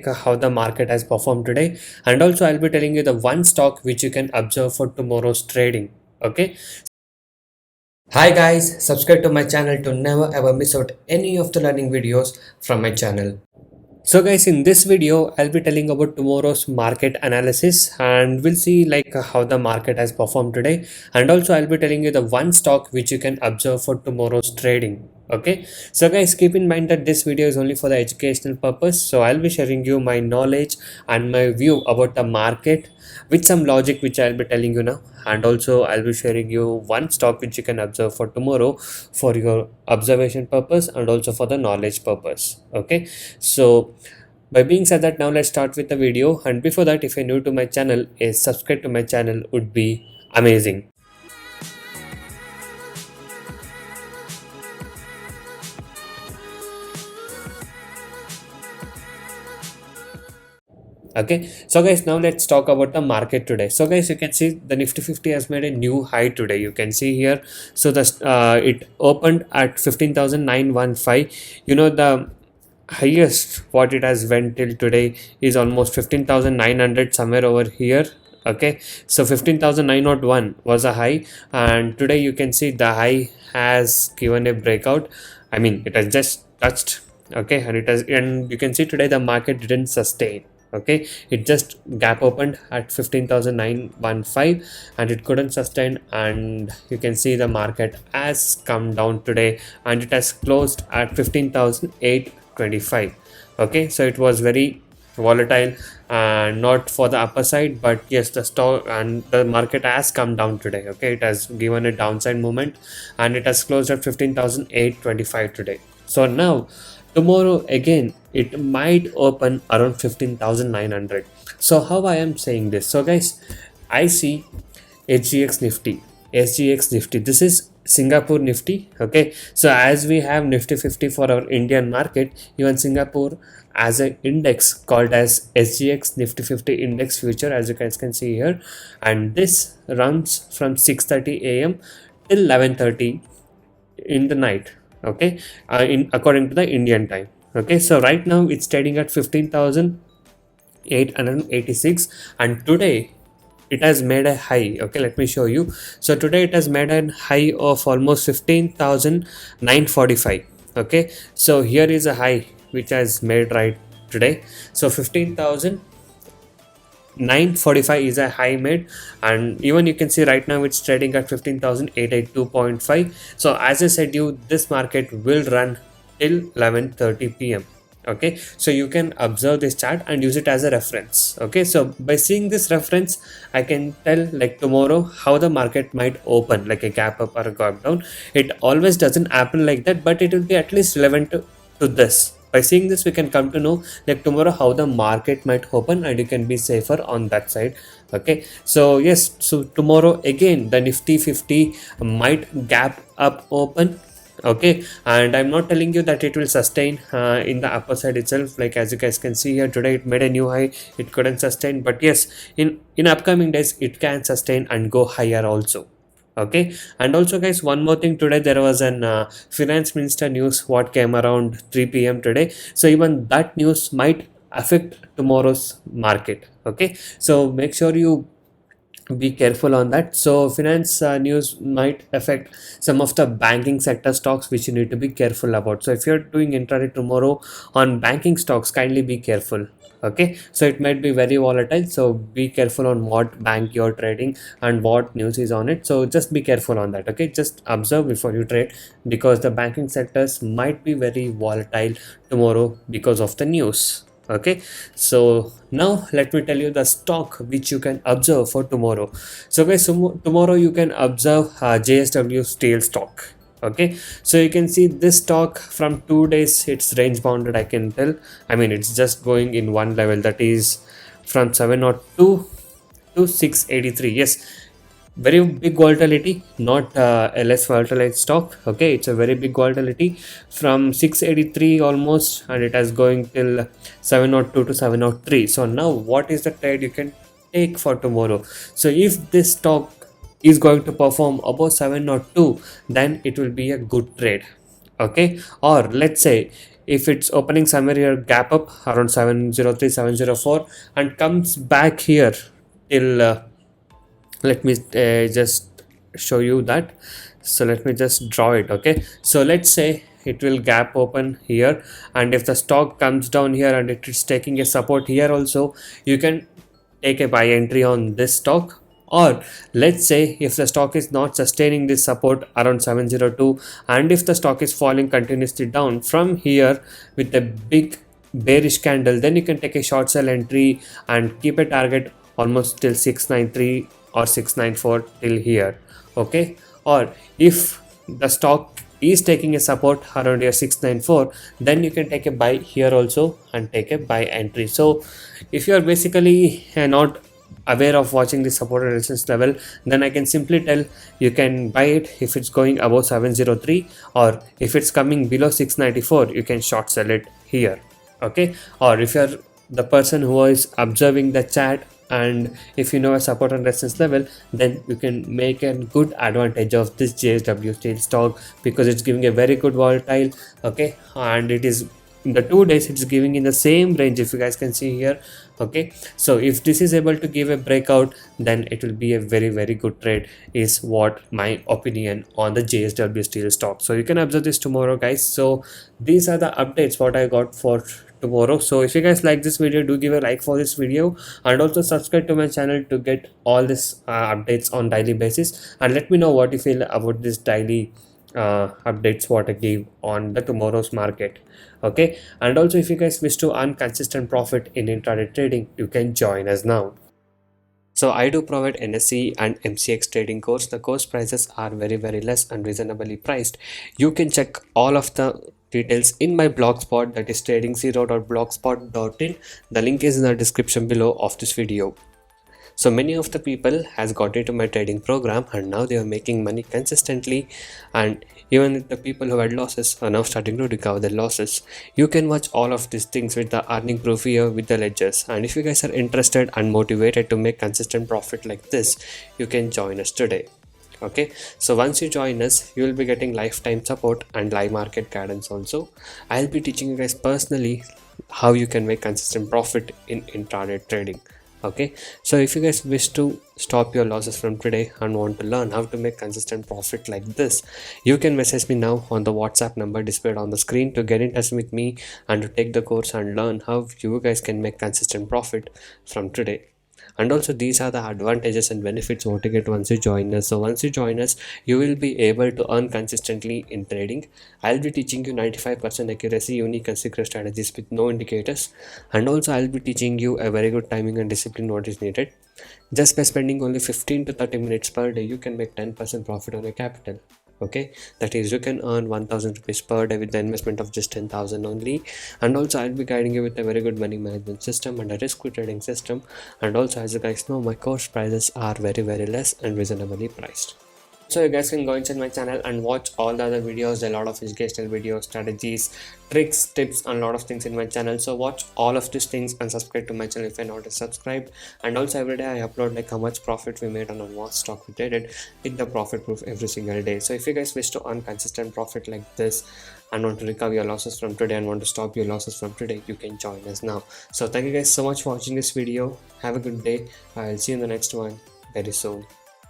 like how the market has performed today, and also I'll be telling you the one stock which you can observe for tomorrow's trading. Okay. Hi guys, subscribe to my channel to never ever miss out any of the learning videos from my channel. So guys, in this video I'll be telling about tomorrow's market analysis, and we'll see like how the market has performed today, and also I'll be telling you the one stock which you can observe for tomorrow's trading. Okay, so guys, keep in mind that this video is only for the educational purpose, so I'll be sharing you my knowledge and my view about the market with some logic which I'll be telling you now, and also I'll be sharing you one stock which you can observe for tomorrow for your observation purpose and also for the knowledge purpose. Okay, so by being said that, now let's start with the video, and before that, if you're new to my channel, a subscribe to my channel would be amazing. Okay, so guys, now let's talk about the market today. So guys, you can see the Nifty 50 has made a new high today. You can see here. So the it opened at 15,915. You know, the highest what it has went till today is almost 15,900, somewhere over here. Okay, so 15,901 was a high, and today you can see the high has given a breakout. I mean, it has just touched. Okay, and you can see today the market didn't sustain. Okay, it just gap opened at 15,915 and it couldn't sustain, and you can see the market has come down today and it has closed at 15,825. Okay, so it was very volatile and not for the upper side, but yes, the stock and the market has come down today. Okay, it has given a downside movement and it has closed at 15,825 today. So now tomorrow again it might open around 15,900. So how I am saying this? So guys, I see SGX Nifty, this is Singapore Nifty. Okay, so as we have Nifty 50 for our Indian market, even Singapore as an index called as SGX Nifty 50 index future, as you guys can see here, and this runs from 6:30 a.m. till 11:30 in the night. Okay, in according to the Indian time. Okay, so right now it's trading at 15,886, and today it has made a high. Okay, let me show you. So today it has made a high of almost 15,945. Okay, so here is a high which has made right today. So 15,945 is a high made, and even you can see right now it's trading at 15,882.5. so as I said you, this market will run till 11:30 p.m. Okay, so you can observe this chart and use it as a reference. Okay, so by seeing this reference I can tell like tomorrow how the market might open, like a gap up or a gap down. It always doesn't happen like that, but it will be at least relevant to this. By seeing this we can come to know like tomorrow how the market might open, and you can be safer on that side. Okay, so yes, so tomorrow again the Nifty 50 might gap up open. Okay, and I'm not telling you that it will sustain in the upper side itself. Like as you guys can see here, today it made a new high, it couldn't sustain, but yes, in upcoming days it can sustain and go higher also. Okay, and also guys, one more thing, today there was an finance minister news what came around 3 p.m. today, so even that news might affect tomorrow's market. Okay, so make sure you be careful on that. So finance news might affect some of the banking sector stocks which you need to be careful about. So if you're doing intraday tomorrow on banking stocks, kindly be careful. Okay, so it might be very volatile, so be careful on what bank you're trading and what news is on it. So just be careful on that. Okay, just observe before you trade, because the banking sectors might be very volatile tomorrow because of the news. Okay, so now let me tell you the stock which you can observe for tomorrow. So guys, tomorrow you can observe JSW Steel stock. Okay, so you can see this stock from 2 days it's range bounded, I can tell. I mean, it's just going in one level, that is from 702 to 683. Yes, very big volatility, not a less volatile stock. Okay, it's a very big volatility from 683 almost, and it has going till 702 to 703. So now what is the trade you can take for tomorrow? So if this stock is going to perform above 702, then it will be a good trade. Okay, or let's say if it's opening somewhere here gap up around 703 704 and comes back here till let me just show you that. So let me just draw it. Okay, so let's say it will gap open here, and if the stock comes down here and it is taking a support here also, you can take a buy entry on this stock. Or let's say if the stock is not sustaining this support around 702, and if the stock is falling continuously down from here with a big bearish candle, then you can take a short sell entry and keep a target almost till 693 or 694 till here. Okay, or if the stock is taking a support around your 694, then you can take a buy here also and take a buy entry. So if you are basically not aware of watching the support and resistance level, then I can simply tell you can buy it if it's going above 703, or if it's coming below 694 you can short sell it here. Okay, or if you're the person who is observing the chat and if you know a support and resistance level, then you can make a good advantage of this JSW Steel stock, because it's giving a very good volatile. Okay, and it is in the 2 days it's giving in the same range, if you guys can see here. Okay, so if this is able to give a breakout, then it will be a very good trade, is what my opinion on the JSW Steel stock. So you can observe this tomorrow, guys. So these are the updates what I got for tomorrow. So if you guys like this video, do give a like for this video, and also subscribe to my channel to get all this updates on daily basis, and let me know what you feel about this daily updates what I gave on the tomorrow's market. Okay, and also if you guys wish to earn consistent profit in intraday trading, you can join us now. So I do provide NSE and MCX trading course. The course prices are very less and reasonably priced. You can check all of the details in my blogspot, that is tradingzero.blogspot.in. The link is in the description below of this video. So many of the people has got into my trading program and now they are making money consistently, and even the people who had losses are now starting to recover their losses. You can watch all of these things with the earning proof here with the ledgers, and if you guys are interested and motivated to make consistent profit like this, you can join us today. Okay, so once you join us, you will be getting lifetime support and live market guidance also. I'll be teaching you guys personally how you can make consistent profit in intraday trading. Okay, so if you guys wish to stop your losses from today and want to learn how to make consistent profit like this, you can message me now on the WhatsApp number displayed on the screen to get in touch with me and to take the course and learn how you guys can make consistent profit from today. And also these are the advantages and benefits what you get once you join us. So once you join us, you will be able to earn consistently in trading. I'll be teaching you 95% accuracy, unique and secret strategies with no indicators, and also I'll be teaching you a very good timing and discipline what is needed. Just by spending only 15 to 30 minutes per day, you can make 10% profit on your capital. Okay, that is, you can earn 1000 rupees per day with the investment of just 10,000 only. And also I'll be guiding you with a very good money management system and a risk free trading system. And also, as you guys know, my course prices are very less and reasonably priced. So you guys can go inside my channel and watch all the other videos, a lot of educational videos, strategies, tricks, tips, and a lot of things in my channel. So watch all of these things and subscribe to my channel if you're not subscribed. And also every day I upload like how much profit we made on what stock we traded with the profit proof every single day. So if you guys wish to earn consistent profit like this and want to recover your losses from today and want to stop your losses from today, you can join us now. So thank you guys so much for watching this video. Have a good day. I'll see you in the next one very soon.